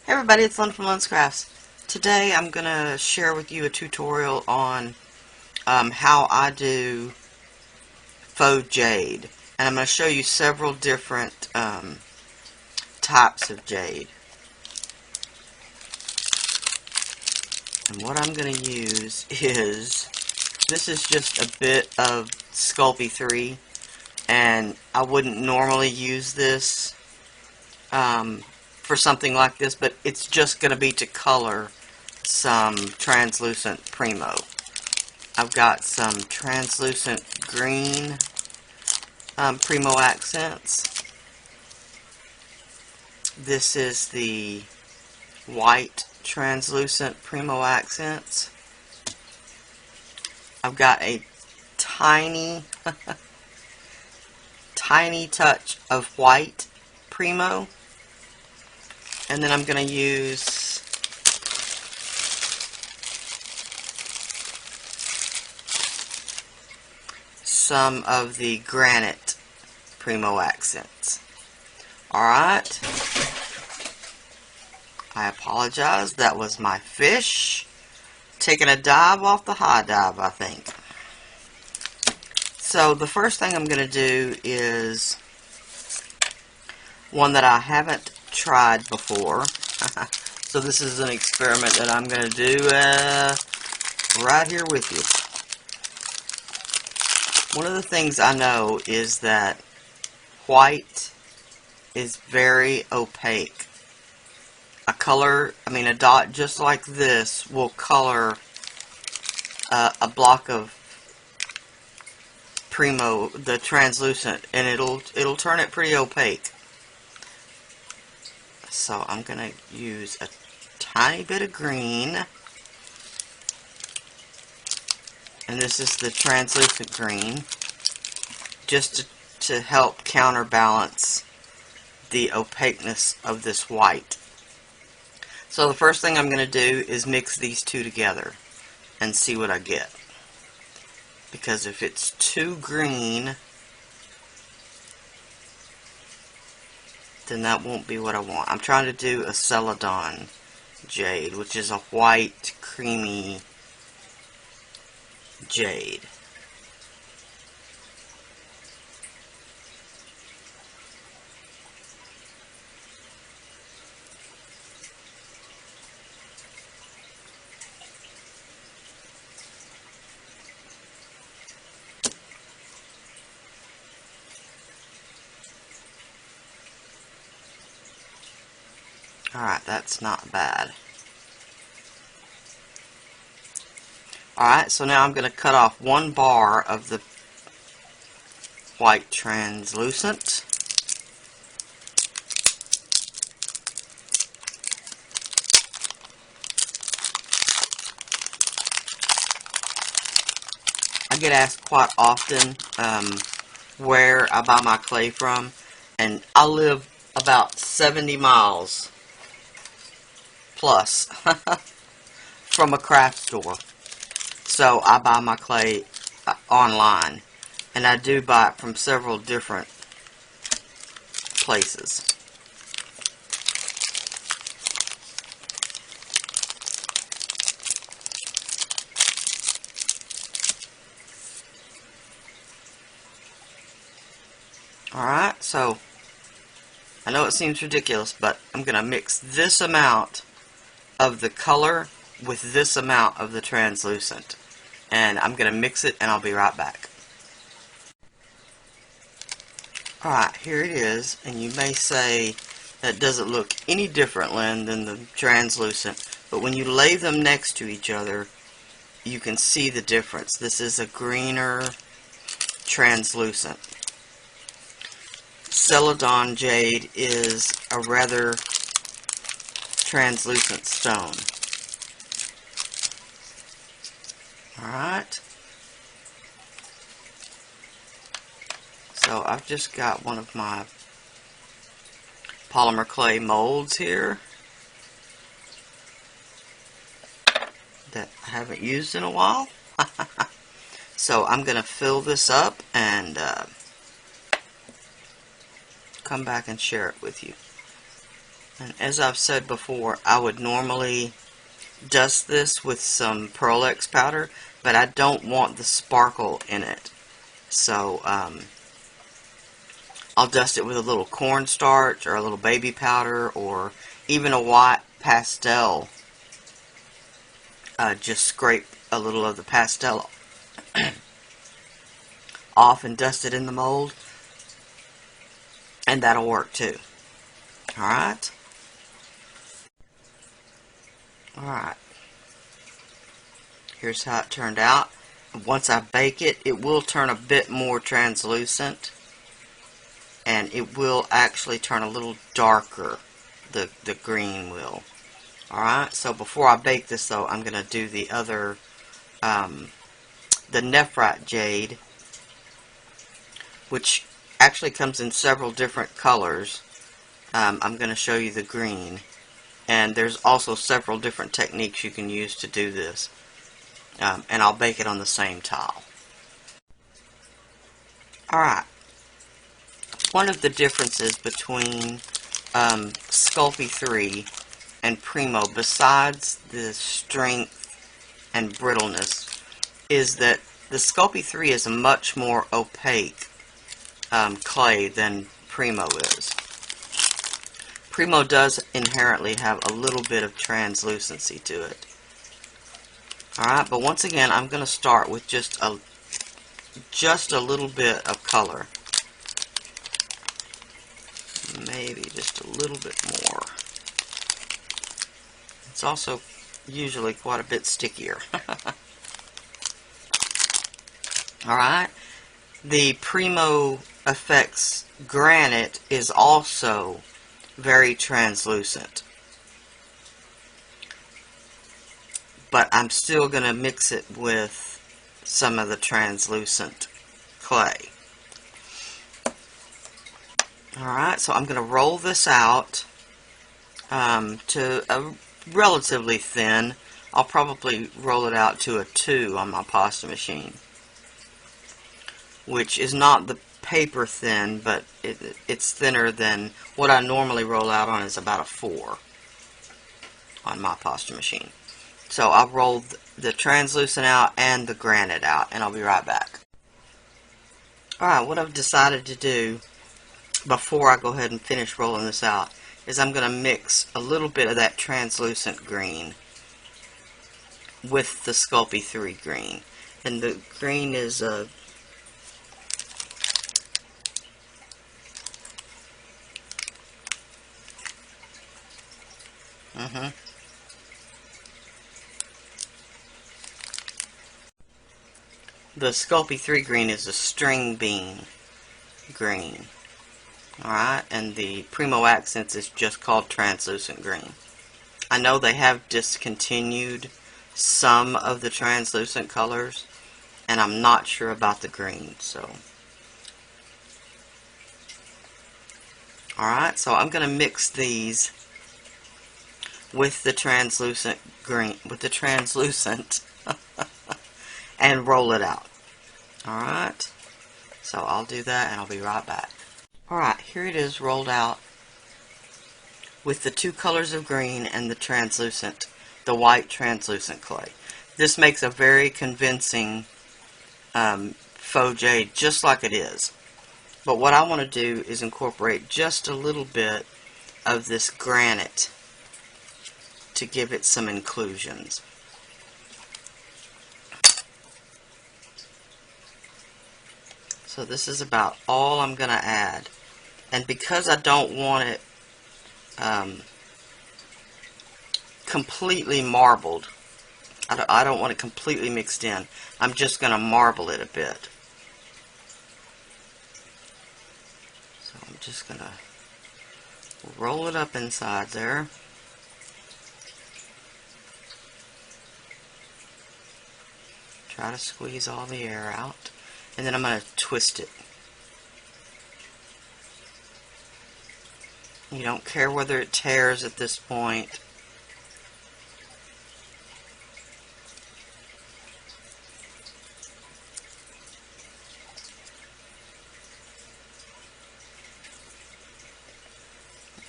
Hey everybody, it's Lyn from Lyn's Crafts. Today I'm going to share with you a tutorial on how I do Faux Jade. And I'm going to show you several different types of jade. And what I'm going to use is, this is just a bit of Sculpey 3. And I wouldn't normally use this for something like this, but it's just going to be to color some translucent Primo. I've got some translucent green Primo accents. This is the white translucent Primo accents. I've got a tiny tiny touch of white Primo. And then I'm going to use some of the granite Primo accents. Alright. I apologize. That was my fish taking a dive off the high dive, I think. So the first thing I'm going to do is one that I haven't tried before. So this is an experiment that I'm going to do right here with you. One of the things I know is that white is very opaque. A dot just like this will color a block of Primo, the translucent, and it'll turn it pretty opaque. So I'm going to use a tiny bit of green, and this is the translucent green, just to help counterbalance the opaqueness of this white. So the first thing I'm going to do is mix these two together and see what I get. Because if it's too green, then that won't be what I want. I'm trying to do a Celadon Jade, which is a white, creamy jade. Alright, that's not bad. Alright, so now I'm going to cut off one bar of the white translucent. I get asked quite often where I buy my clay from, and I live about 70 miles plus from a craft store. So I buy my clay online, and I do buy it from several different places. Alright, so I know it seems ridiculous, but I'm going to mix this amount of the color with this amount of the translucent. And I'm going to mix it, and I'll be right back. Alright, here it is, and you may say that doesn't look any different, Lyn, than the translucent, but when you lay them next to each other, you can see the difference. This is a greener translucent. Celadon Jade is a rather translucent stone. Alright. So I've just got one of my polymerclay molds here that I haven't used in a while. So I'm going to fill this up and come back and share it with you. And as I've said before, I would normally dust this with some Pearl X powder, but I don't want the sparkle in it. So I'll dust it with a little cornstarch or a little baby powder or even a white pastel. Just scrape a little of the pastel off and dust it in the mold, and that'll work too. Alright? Alright. Here's how it turned out. Once I bake it, it will turn a bit more translucent, and it will actually turn a little darker. The green will. Alright, so before I bake this though, I'm going to do the other, the Nephrite Jade, which actually comes in several different colors. I'm going to show you the green, and there's also several different techniques you can use to do this, and I'll bake it on the same tile. Alright, one of the differences between Sculpey 3 and Primo, besides the strength and brittleness, is that the Sculpey 3 is a much more opaque clay than Primo is. Primo does inherently have a little bit of translucency to it. Alright, but once again, I'm going to start with just a little bit of color. Maybe just a little bit more. It's also usually quite a bit stickier. Alright, the Primo Effects granite is also very translucent, but I'm still going to mix it with some of the translucent clay. Alright, so I'm going to roll this out to a relatively thin. I'll probably roll it out to a 2 on my pasta machine, which is not the paper thin, but it's thinner than what I normally roll out on, is about a 4 on my pasta machine. So I'll roll the translucent out and the granite out, and I'll be right back. Alright, what I've decided to do before I go ahead and finish rolling this out is I'm going to mix a little bit of that translucent green with the Sculpey 3 green. And the green is the Sculpey 3 green is a string bean green. Alright, and the Primo Accents is just called translucent green. I know they have discontinued some of the translucent colors, and I'm not sure about the green, so. Alright, so I'm going to mix these with the translucent green, and roll it out. Alright, so I'll do that and I'll be right back. Alright, here it is rolled out with the 2 colors of green and the white translucent clay. This makes a very convincing faux jade, just like it is. But what I want to do is incorporate just a little bit of this granite to give it some inclusions. So this is about all I'm going to add. And because I don't want it completely marbled, I don't want it completely mixed in, I'm just going to marble it a bit. So I'm just going to roll it up inside there. Try to squeeze all the air out. And then I'm going to twist it. You don't care whether it tears at this point.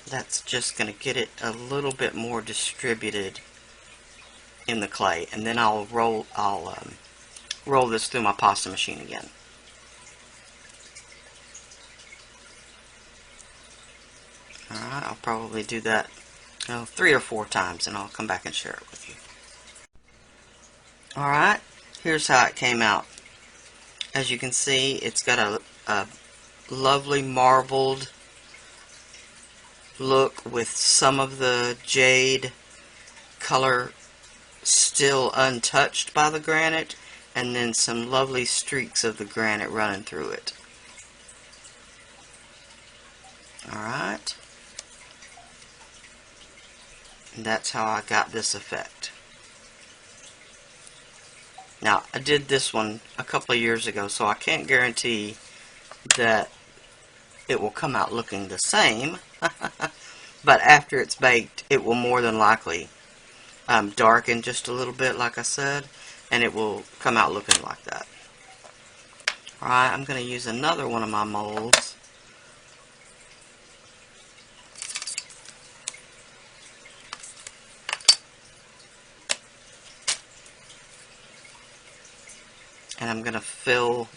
That's just going to get it a little bit more distributed in the clay, and then I'll roll this through my pasta machine again. Alright, I'll probably do that 3 or 4 times, and I'll come back and share it with you. Alright, here's how it came out. As you can see, it's got a lovely marbled look with some of the jade color still untouched by the granite, and then some lovely streaks of the granite running through it. Alright. And that's how I got this effect. Now, I did this one a couple of years ago, so I can't guarantee that it will come out looking the same. But after it's baked, it will more than likely darken just a little bit, like I said, and it will come out looking like that. Alright, I'm going to use another one of my molds. And I'm going to fill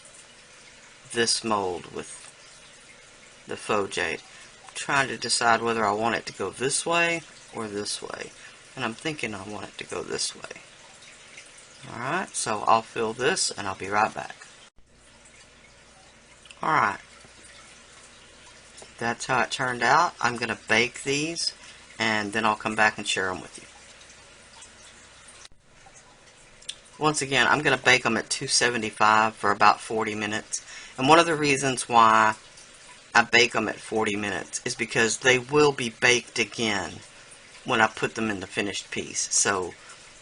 this mold with the Faux Jade. I'm trying to decide whether I want it to go this way or this way. And I'm thinking I want it to go this way. Alright, so I'll fill this and I'll be right back. Alright. That's how it turned out. I'm going to bake these and then I'll come back and share them with you. Once again, I'm going to bake them at 275 for about 40 minutes. And one of the reasons why I bake them at 40 minutes is because they will be baked again when I put them in the finished piece. So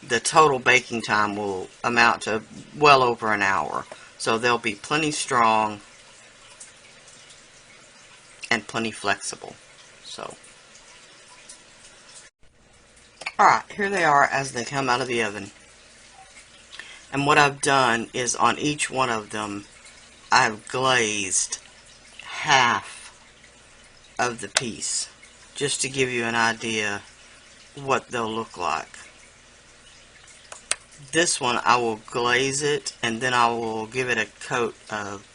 the total baking time will amount to well over an hour. So they'll be plenty strong and plenty flexible. So, alright, here they are as they come out of the oven. And what I've done is on each one of them, I've glazed half of the piece, just to give you an idea what they'll look like. This one, I will glaze it, and then I will give it a coat of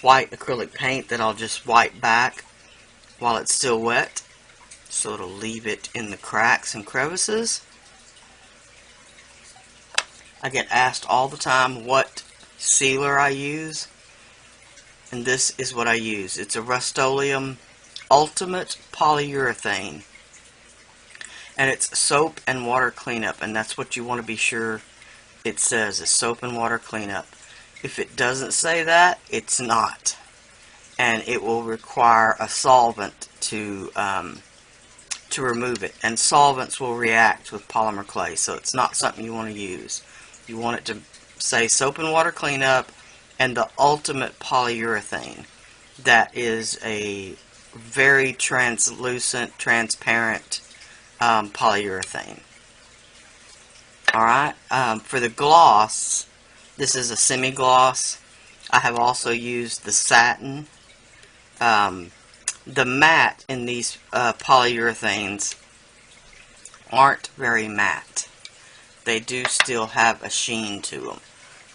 white acrylic paint that I'll just wipe back while it's still wet, so it'll leave it in the cracks and crevices. I get asked all the time what sealer I use, and this is what I use. It's a Rust-Oleum Ultimate Polyurethane, and it's soap and water cleanup, and that's what you want to be sure it says, is soap and water cleanup. If it doesn't say that, it's not, and it will require a solvent to remove it, and solvents will react with polymerclay, so it's not something you want to use. You want it to say soap and water cleanup and the ultimate polyurethane. That is a very translucent, transparent polyurethane. Alright, for the gloss, this is a semi-gloss. I have also used the satin. The matte in these polyurethanes aren't very matte. They do still have a sheen to them.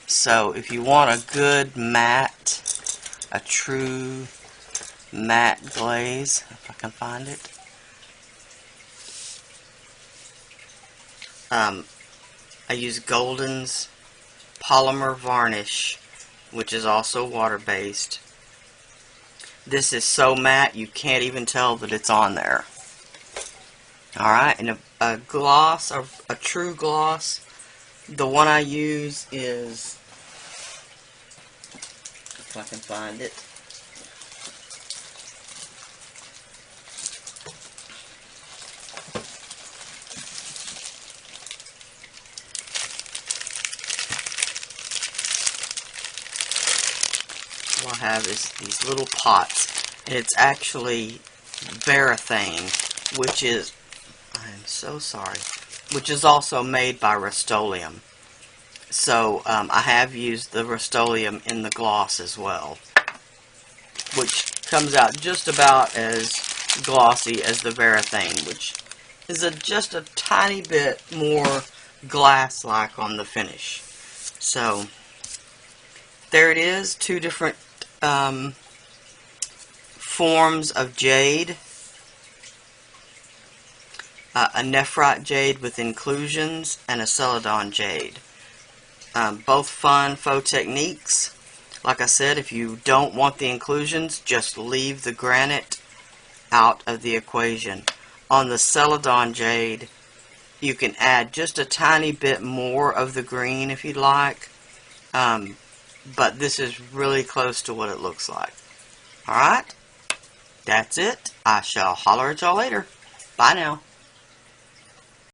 So if you want a good matte, a true matte glaze, if I can find it, I use Golden's Polymer Varnish, which is also water-based. This is so matte you can't even tell that it's on there. Alright, and a gloss, a true gloss, the one I use is, if I can find it, all I have is these little pots, and it's actually Varathane, which is, I'm so sorry, which is also made by Rust-Oleum. So I have used the Rust-Oleum in the gloss as well, which comes out just about as glossy as the Varathane, which is just a tiny bit more glass-like on the finish. So, there it is, two different forms of jade. A Nephrite Jade with inclusions and a Celadon Jade. Both fun faux techniques. Like I said, if you don't want the inclusions, just leave the granite out of the equation. On the Celadon Jade, you can add just a tiny bit more of the green if you'd like. But this is really close to what it looks like. Alright? That's it. I shall holler at y'all later. Bye now.